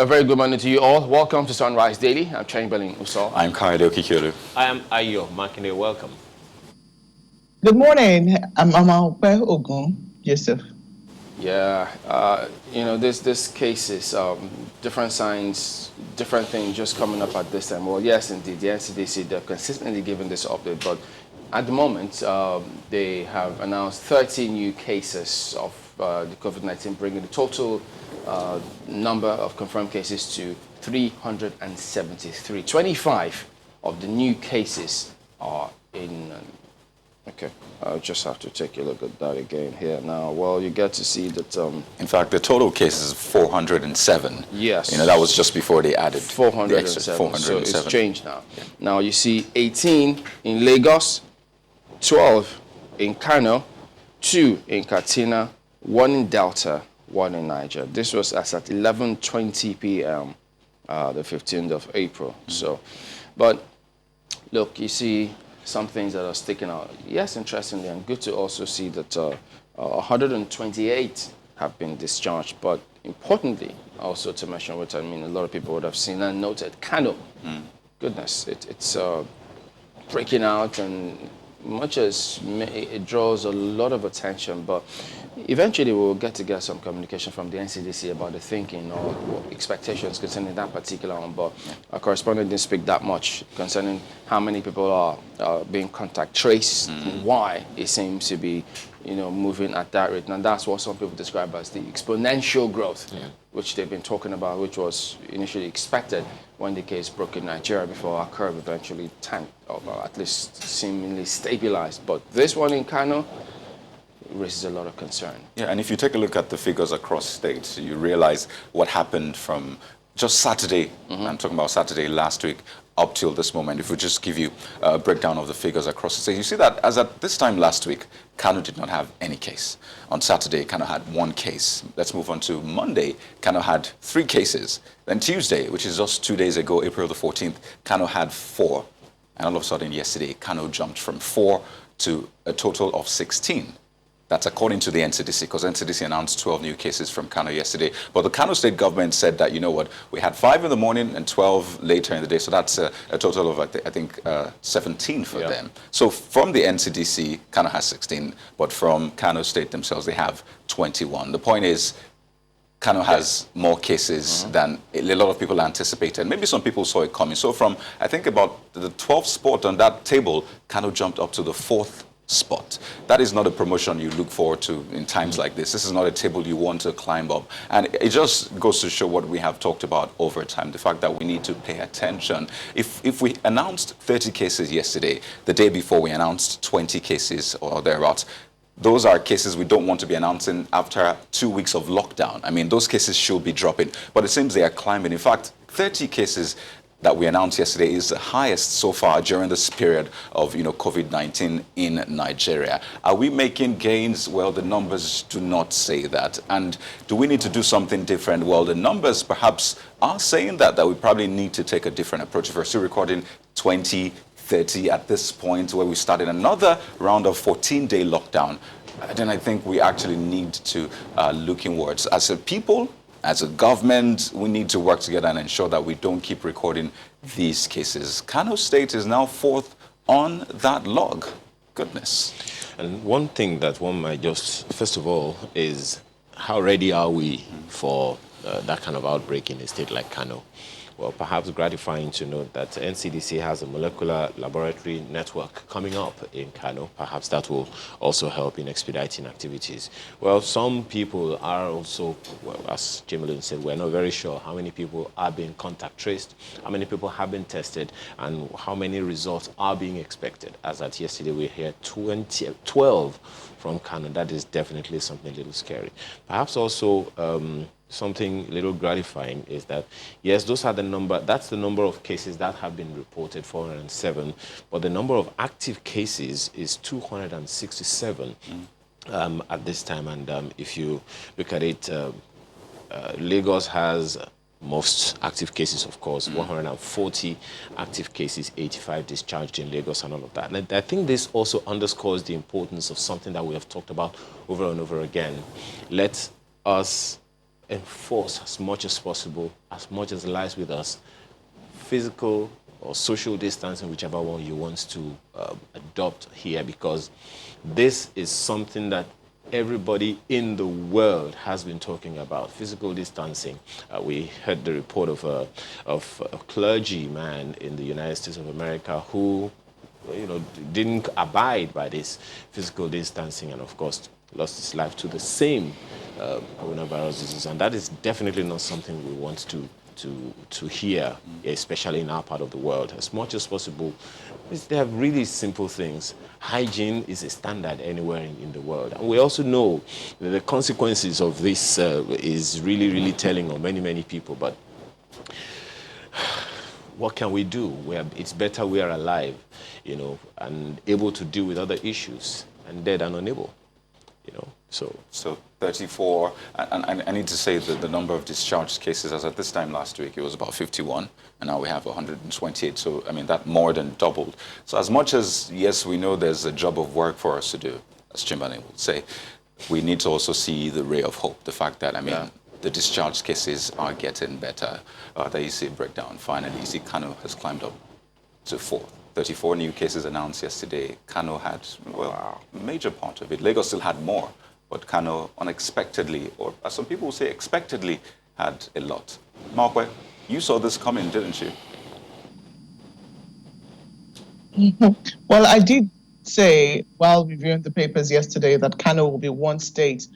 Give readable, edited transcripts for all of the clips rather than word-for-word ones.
A very good morning to you all. Welcome to Sunrise Daily. I'm Chamberlain Usol. I'm Kyle Kikyolu. I am Ayo Makinde. Welcome. Good morning. I'm Amaope Ogun Joseph. Yeah, this case is different signs, different things just coming up at this time. Well, yes, indeed, the NCDC, they're consistently giving this update, but at the moment, they have announced 30 new cases of the COVID-19, bringing the total number of confirmed cases to 373. 25 of the new cases are in... Okay, I'll just have to take a look at that again here now. Well, you get to see that... in fact, the total case is 407. Yes. That was just before they added 407. 407. So it's changed now. Yeah. Now you see 18 in Lagos, 12 in Kano, 2 in Katsina, 1 in Delta, 1 in Niger. This was as at 11:20 p.m. The 15th of April. So, but look, you see some things that are sticking out. Yes, interestingly, and good to also see that 128 have been discharged. But importantly, also to mention, which I mean a lot of people would have seen and noted, Kano. Goodness, it's breaking out, and much as it draws a lot of attention, but eventually we'll get some communication from the NCDC about the thinking or expectations concerning that particular one. But our correspondent didn't speak that much concerning how many people are being contact traced and why it seems to be moving at that rate. And that's what some people describe as the exponential growth, which they've been talking about, which was initially expected when the case broke in Nigeria before our curve eventually tanked, or at least seemingly stabilized. But this one in Kano raises a lot of concern. Yeah, and if you take a look at the figures across states, you realize what happened from just Saturday, I'm talking about Saturday last week, up till this moment. If we just give you a breakdown of the figures across the state, you see that as at this time last week, Kano did not have any case. On Saturday, Kano had 1 case. Let's move on to Monday. Kano had 3 cases. Then Tuesday, which is just 2 days ago, April the 14th, Kano had 4. And all of a sudden yesterday, Kano jumped from 4 to a total of 16. That's according to the NCDC, because NCDC announced 12 new cases from Kano yesterday. But the Kano state government said that, we had 5 in the morning and 12 later in the day. So that's a total of, I think, 17 for them. So from the NCDC, Kano has 16. But from Kano state themselves, they have 21. The point is, Kano has more cases than a lot of people anticipated. Maybe some people saw it coming. So from, I think, about the 12th spot on that table, Kano jumped up to the 4th spot. That is not a promotion you look forward to in times like this. This is not a table you want to climb up. And it just goes to show what we have talked about over time, the fact that we need to pay attention. If we announced 30 cases yesterday, the day before we announced 20 cases or thereabouts, those are cases we don't want to be announcing after 2 weeks of lockdown. I mean, those cases should be dropping, but it seems they are climbing. In fact, 30 cases that we announced yesterday is the highest so far during this period of COVID-19 in Nigeria. Are we making gains? Well, the numbers do not say that. And do we need to do something different? Well, the numbers perhaps are saying that we probably need to take a different approach. If we're still recording 2030 at this point, where we started another round of 14-day lockdown, then I think we actually need to look inwards. As a people, as a government, we need to work together and ensure that we don't keep recording these cases. Kano State is now 4th on that log. Goodness. And one thing that one might just, first of all, is how ready are we for that kind of outbreak in a state like Kano? Well, perhaps gratifying to note that NCDC has a molecular laboratory network coming up in Kano. Perhaps that will also help in expediting activities. Well, some people are also, well, as Jimlin said, we're not very sure how many people are being contact traced, how many people have been tested, and how many results are being expected. As at yesterday, we heard 12 from Kano. That is definitely something a little scary. Perhaps also something a little gratifying is that, yes, that's the number of cases that have been reported, 407, but the number of active cases is 267 at this time. And if you look at it, Lagos has most active cases, of course, 140 active cases, 85 discharged in Lagos and all of that. And I think this also underscores the importance of something that we have talked about over and over again. Let us enforce as much as possible, as much as lies with us, physical or social distancing, whichever one you want to adopt here, because this is something that everybody in the world has been talking about, physical distancing. We heard the report of a clergyman in the United States of America who, didn't abide by this physical distancing, and of course lost his life to the same coronavirus disease. And that is definitely not something we want to hear, especially in our part of the world. As much as possible, they have really simple things. Hygiene is a standard anywhere in the world. And we also know that the consequences of this is really, really telling on many, many people. But what can we do? It's better we are alive, and able to deal with other issues, and dead and unable, So 34, and I need to say that the number of discharged cases, as at this time last week, it was about 51, and now we have 128. So, that more than doubled. So as much as, yes, we know there's a job of work for us to do, as Chimbane would say, we need to also see the ray of hope, the fact that, the discharged cases are getting better. There you see a breakdown. Finally, you see Kano has climbed up to 4. 34 new cases announced yesterday. Kano had, a major part of it. Lagos still had more. But Kano unexpectedly, or as some people say, expectedly, had a lot. Markwe, you saw this coming, didn't you? Well, I did say while reviewing the papers yesterday that Kano will be one state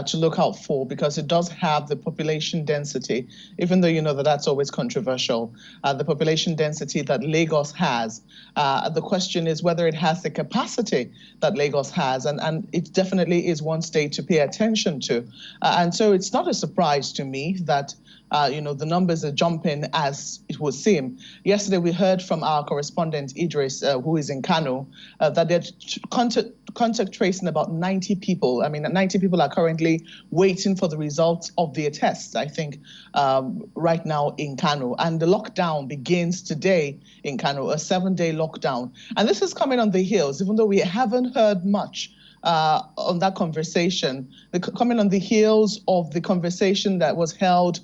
to look out for, because it does have the population density, even though that's always controversial, the population density that Lagos has. The question is whether it has the capacity that Lagos has, and it definitely is one state to pay attention to. And so it's not a surprise to me that the numbers are jumping as it would seem. Yesterday, we heard from our correspondent, Idris, who is in Kano, that they're contact tracing about 90 people. 90 people are currently waiting for the results of their tests, I think, right now in Kano. And the lockdown begins today in Kano, a 7-day lockdown. And this is coming on the heels, even though we haven't heard much on that conversation, coming on the heels of the conversation that was held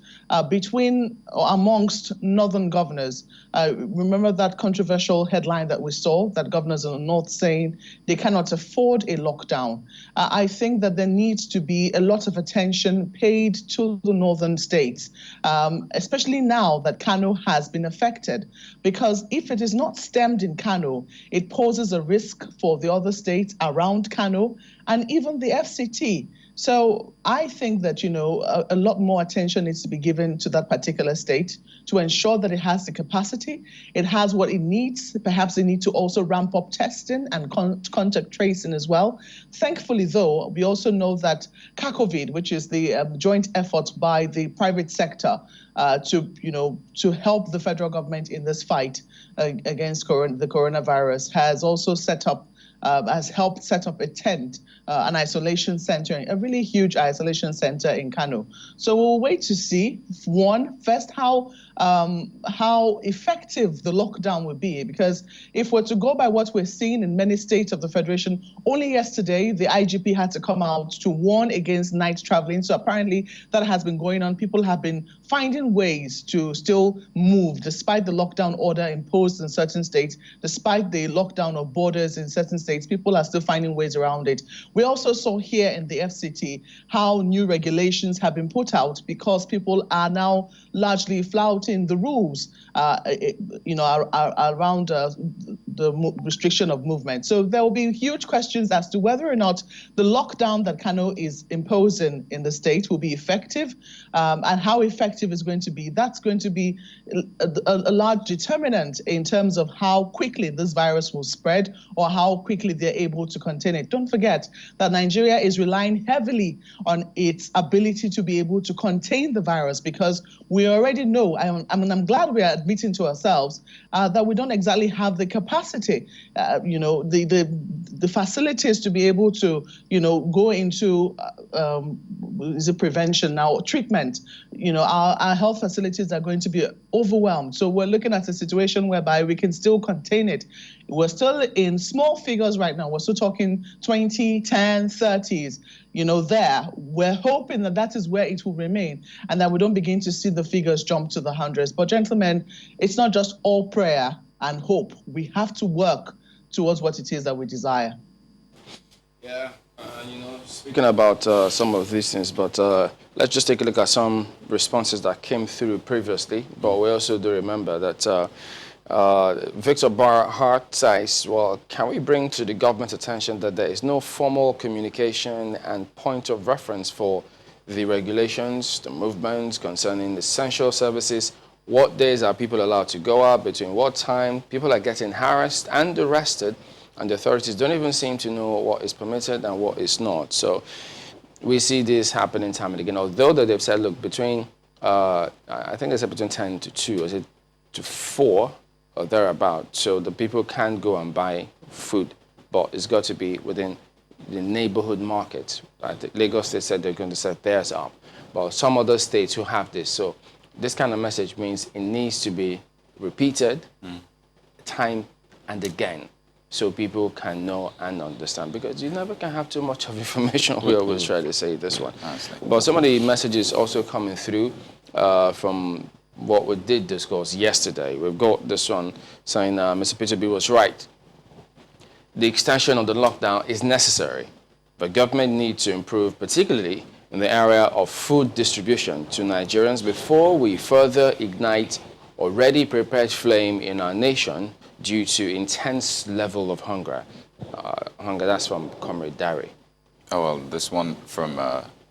between or amongst northern governors. Remember that controversial headline that we saw, that governors in the north saying they cannot afford a lockdown. I think that there needs to be a lot of attention paid to the northern states, especially now that Kano has been affected, because if it is not stemmed in Kano, it poses a risk for the other states around Kano and even the FCT. So I think that, a lot more attention needs to be given to that particular state to ensure that it has the capacity, it has what it needs. Perhaps they need to also ramp up testing and contact tracing as well. Thankfully, though, we also know that CACOVID, which is the joint effort by the private sector to help the federal government in this fight against the coronavirus, has also has helped set up a tent, an isolation center, a really huge isolation center in Kano. So we'll wait to see, first, how effective the lockdown will be. Because if we're to go by what we're seeing in many states of the Federation, only yesterday the IGP had to come out to warn against night traveling. So apparently that has been going on. People have been finding ways to still move despite the lockdown order imposed in certain states, despite the lockdown of borders in certain states. People are still finding ways around it. We also saw here in the FCT how new regulations have been put out because people are now largely flouting the rules, around the restriction of movement. So there will be huge questions as to whether or not the lockdown that Kano is imposing in the state will be effective, and how effective is going to be. That's going to be a large determinant in terms of how quickly this virus will spread or how quickly they're able to contain it. Don't forget that Nigeria is relying heavily on its ability to be able to contain the virus, because we already know, I'm glad we are admitting to ourselves that we don't exactly have the capacity capacity, the facilities to be able to, go into, is it prevention now, treatment. Our health facilities are going to be overwhelmed. So we're looking at a situation whereby we can still contain it. We're still in small figures right now. We're still talking 20, 10, 30s, there. We're hoping that is where it will remain and that we don't begin to see the figures jump to the hundreds. But gentlemen, it's not just all prayer and hope. We have to work towards what it is that we desire. Yeah, speaking about some of these things, but let's just take a look at some responses that came through previously. But we also do remember that Victor Barhart says, well, can we bring to the government's attention that there is no formal communication and point of reference for the regulations, the movements concerning essential services? What days are people allowed to go out, between what time? People are getting harassed and arrested, and the authorities don't even seem to know what is permitted and what is not. So we see this happening time and again, although that they've said, look, between, I think they said between 10 to 2, or is it to 4, or thereabout, so the people can go and buy food, but it's got to be within the neighborhood market. Lagos State said they're going to set theirs up, but some other states who have this. So this kind of message means it needs to be repeated time and again, so people can know and understand, because you never can have too much of information. We always try to say this one. But some of the messages also coming through from what we did discuss yesterday. We've got this one saying Mr. Peter B was right. The extension of the lockdown is necessary, but government needs to improve, particularly in the area of food distribution to Nigerians before we further ignite already prepared flame in our nation due to intense level of hunger. That's from Comrade Dari. Oh, well, this one from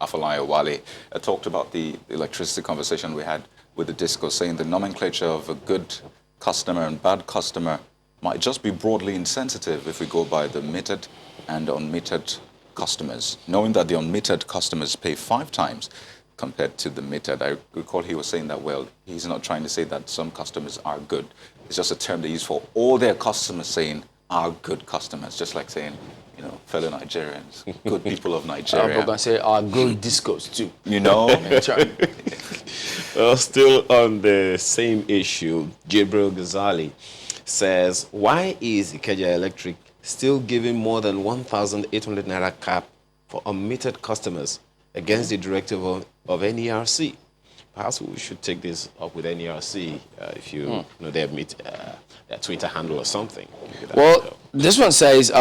Afolayo Wale talked about the electricity conversation we had with the disco, saying the nomenclature of a good customer and bad customer might just be broadly insensitive if we go by the metered and unmetered customers, knowing that the unmetered customers pay 5 times compared to the metered. I recall he was saying that, well, he's not trying to say that some customers are good. It's just a term they use for all their customers, saying are good customers, just like saying, fellow Nigerians, good people of Nigeria. I'm going to say are good discos too. Still on the same issue, Gabriel Ghazali says, why is Ikeja Electric still giving more than 1,800 naira cap for unmetered customers against the directive of NERC? Perhaps we should take this up with NERC if you know their Twitter handle or something. Well, this one says,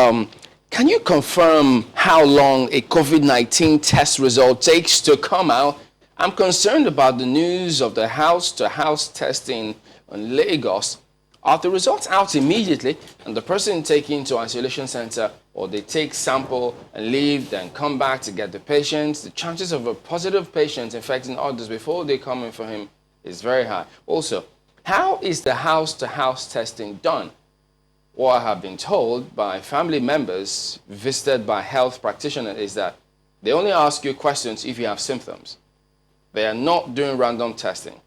can you confirm how long a COVID-19 test result takes to come out? I'm concerned about the news of the house-to-house testing in Lagos. Are the results out immediately and the person taken to isolation center, or they take sample and leave, then come back to get the patient? The chances of a positive patient infecting others before they come in for him is very high. Also, how is the house-to-house testing done? What I have been told by family members visited by health practitioners is that they only ask you questions if you have symptoms. They are not doing random testing.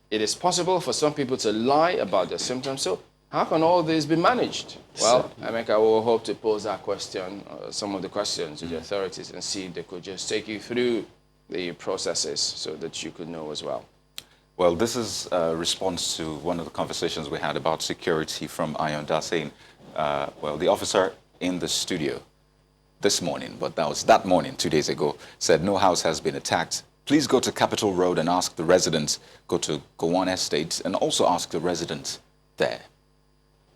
It is possible for some people to lie about their symptoms, so how can all this be managed? Well, Emeka will hope to pose that question, some of the questions to the authorities, and see if they could just take you through the processes so that you could know as well. Well, this is a response to one of the conversations we had about security from Ayonda, saying, well, the officer in the studio this morning, but that was that morning, 2 days ago, said no house has been attacked. Please go to Capitol Road and ask the residents. Go to Gowon Estates and also ask the residents there.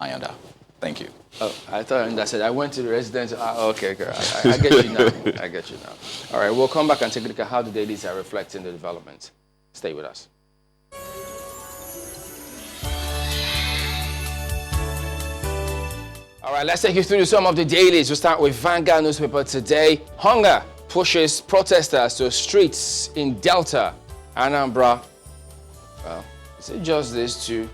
Ayonda, thank you. Oh, I thought that said I went to the residents. Okay, I get you now. I get you now. All right, we'll come back and take a look at how the dailies are reflecting the development. Stay with us. All right, let's take you through some of the dailies. We'll start with Vanguard newspaper today. Hunger pushes protesters to streets in Delta, Anambra. Well, is it just these two?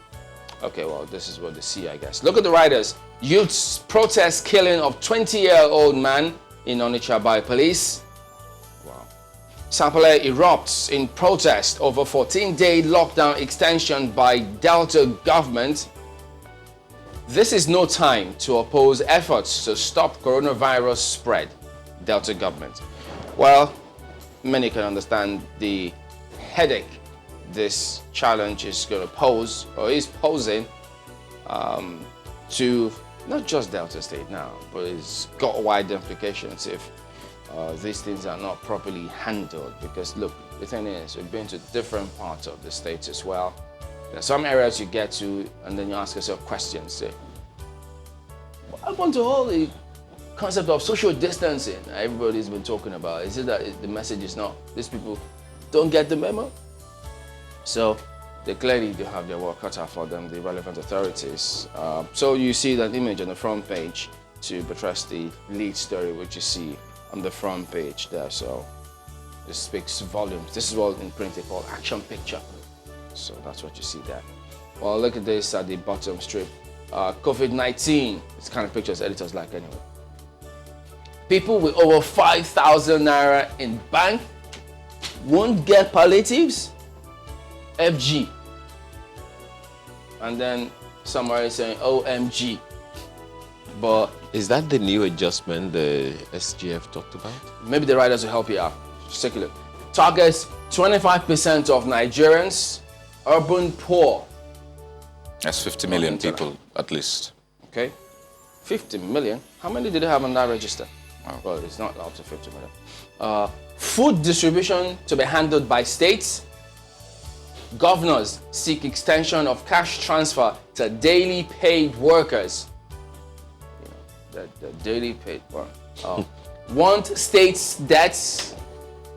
Okay, well, this is what they see, I guess. Look at the riders. Youths protest killing of 20-year-old man in Onitsha by police. Wow. Sapele erupts in protest over 14-day lockdown extension by Delta government. This is no time to oppose efforts to stop coronavirus spread, Delta government. Well, many can understand the headache this challenge is going to pose, or is posing, to not just Delta State now, but it's got wide implications if these things are not properly handled. Because look, the thing is, we've been to different parts of the states as well. There are some areas you get to, and then you ask yourself questions. Say, what happened to all the concept of social distancing everybody's been talking about? Is it that the message is not, these people don't get the memo? So they clearly do have their work cut out for them, the relevant authorities. So you see that image on the front page to buttress the lead story, which you see on the front page there. So this speaks volumes. This is what in print they call action picture. So that's what you see there. Well, look at this at the bottom strip. COVID-19, it's kind of pictures editors like anyway. People with over 5,000 naira in bank won't get palliatives. FG. And then somebody saying OMG. But Is that the new adjustment the SGF talked about? maybe the writers will help you out. Just take a look. Targets 25% of Nigerians urban poor. That's 50 million people at least. Okay, 50 million. How many did they have on that register? Wow. Well, it's not up to 50 million. Food distribution to be handled by states. Governors seek extension of cash transfer to daily paid workers. You know, the daily paid one. Want states' debts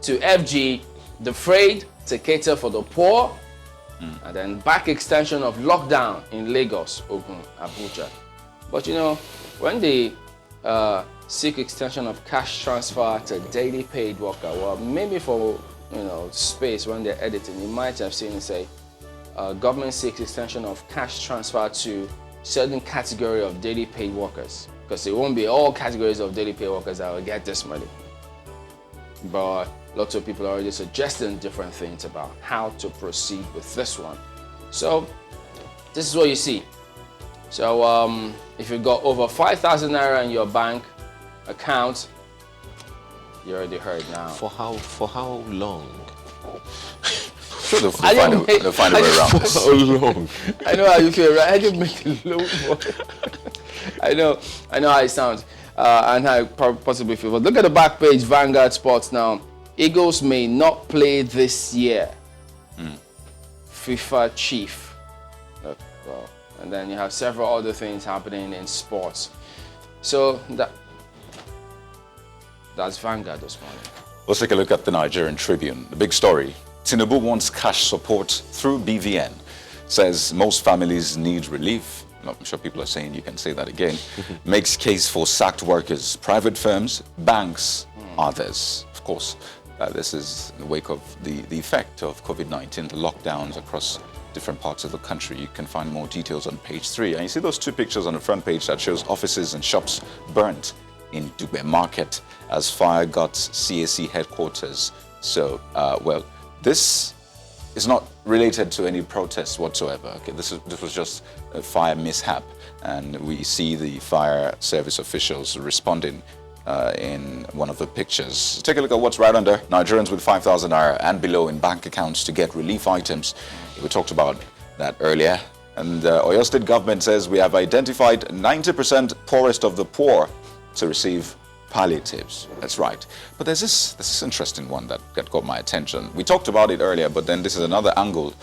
to FG defrayed to cater for the poor. And then back extension of lockdown in Lagos, Ogun, Abuja. But you know, when they seek extension of cash transfer to daily paid worker, well, maybe for space when they're editing, you might have seen it say, government seeks extension of cash transfer to certain category of daily paid workers, because it won't be all categories of daily paid workers that will get this money. But lots of people are already suggesting different things about how to proceed with this one. So this is what you see. So if you've got over 5,000 naira in your bank account, you already heard now. For how long? Sure, they'll find a way around this. How long? I know how you feel, right? I didn't make it low voice. I know how it sounds and how I possibly feel. But look at the back page, Vanguard Sports now. Eagles may not play this year. FIFA chief. Look, well, and then you have several other things happening in sports. So that's Vanguard this morning. Let's take a look at the Nigerian Tribune. The big story. Tinubu wants cash support through BVN. Says most families need relief. I'm sure people are saying you can say that again. Makes case for sacked workers, private firms, banks, others. Of course, this is in the wake of the effect of COVID-19, the lockdowns across different parts of the country. You can find more details on page 3. And you see those two pictures on the front page that shows offices and shops burnt in Dugbe Market as fire got CAC headquarters. So, well, this is not related to any protests whatsoever. Okay, this was just a fire mishap, and we see the fire service officials responding in one of the pictures. Take a look at what's right under Nigerians with 5,000 naira and below in bank accounts to get relief items. We talked about that earlier. And Oyo State government says we have identified 90% poorest of the poor to receive palliatives. That's right. But there's this interesting one that got my attention. We talked about it earlier, but then this is another angle.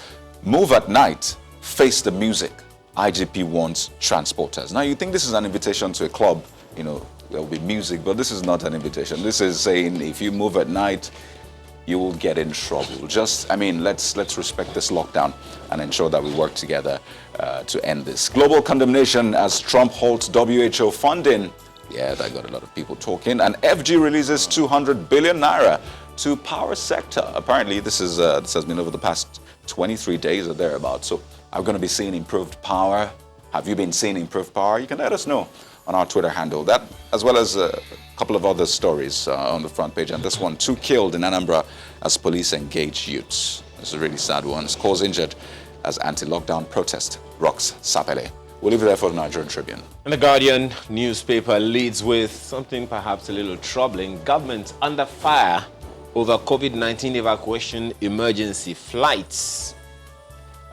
Move at night, face the music. IGP wants transporters. Now you think this is an invitation to a club, there'll be music, but this is not an invitation. This is saying if you move at night, you will get in trouble. Let's respect this lockdown and ensure that we work together to end this. Global condemnation as Trump halts WHO funding. Yeah, that got a lot of people talking. And FG releases 200 billion naira to power sector. Apparently, this has been over the past 23 days or thereabouts. So are we going to be seeing improved power? Have you been seeing improved power? You can let us know on our Twitter handle. That, as well as a couple of other stories on the front page. And this one, 2 killed in Anambra as police engage youths. This is a really sad one. Scores injured as anti-lockdown protest rocks Sapele. We'll leave it there for the Nigerian Tribune. And the Guardian newspaper leads with something perhaps a little troubling. Government under fire over COVID-19 evacuation emergency flights.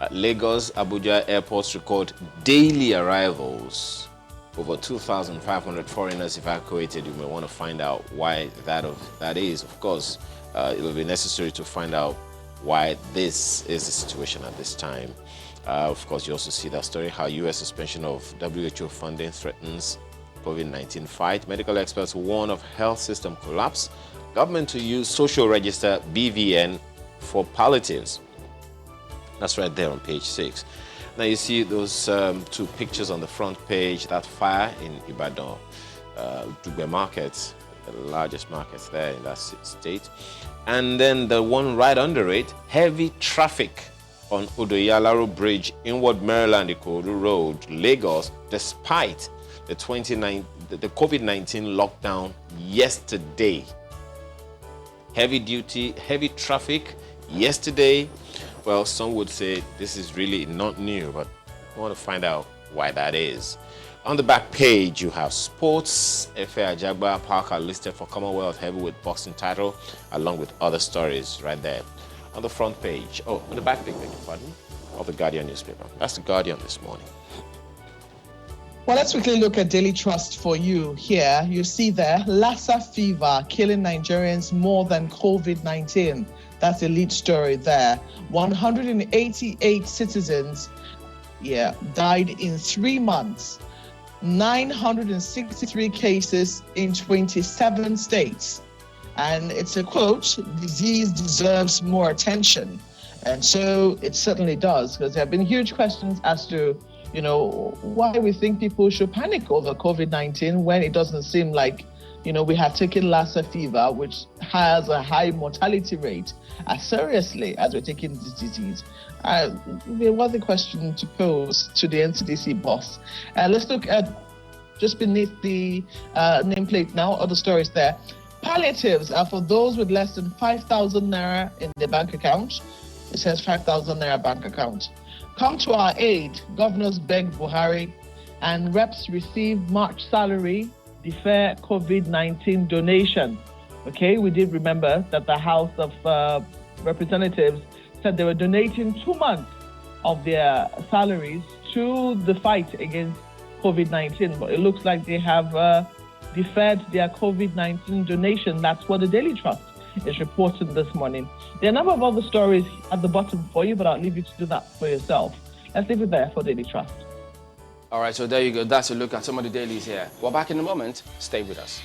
At Lagos, Abuja airports record daily arrivals. Over 2,500 foreigners evacuated. You may want to find out why that is. Of course, it will be necessary to find out why this is the situation at this time. Of course, you also see that story, how U.S. suspension of WHO funding threatens COVID-19 fight. Medical experts warn of health system collapse. Government to use social register BVN for palliatives. That's right there on page 6. Now you see those two pictures on the front page, that fire in Ibadan, Dugbe Market, the largest market there in that state. And then the one right under it, heavy traffic on Odoyalaro Bridge, inward Maryland, Ikorodu Road, Lagos, despite the COVID-19 lockdown yesterday. Heavy traffic yesterday. Well, some would say this is really not new, but I want to find out why that is. On the back page, you have sports. Efe Ajagba Parker listed for Commonwealth heavyweight boxing title, along with other stories right there. On the front page, on the back page, pardon, of the Guardian newspaper. That's the Guardian this morning. Well, let's quickly look at Daily Trust for you here. You see there, Lassa fever killing Nigerians more than COVID-19. That's the lead story there. 188 citizens, died in 3 months. 963 cases in 27 states. And it's a quote, disease deserves more attention. And so it certainly does, because there have been huge questions as to, why we think people should panic over COVID-19 when it doesn't seem like, we have taken Lassa fever, which has a high mortality rate, as seriously as we're taking this disease. There was a question to pose to the NCDC boss. Let's look at just beneath the nameplate now, other stories there. Palliatives are for those with less than 5,000 naira in their bank account. It says 5,000 naira bank account. Come to our aid. Governors beg Buhari, and reps receive March salary, defer COVID-19 donation. Okay, we did remember that the House of Representatives said they were donating 2 months of their salaries to the fight against COVID-19, but it looks like they have deferred their COVID-19 donation. That's what the Daily Trust is reporting this morning. There are a number of other stories at the bottom for you, but I'll leave you to do that for yourself. Let's leave it there for Daily Trust. All right, so there you go. That's a look at some of the dailies here. We're back in a moment. Stay with us.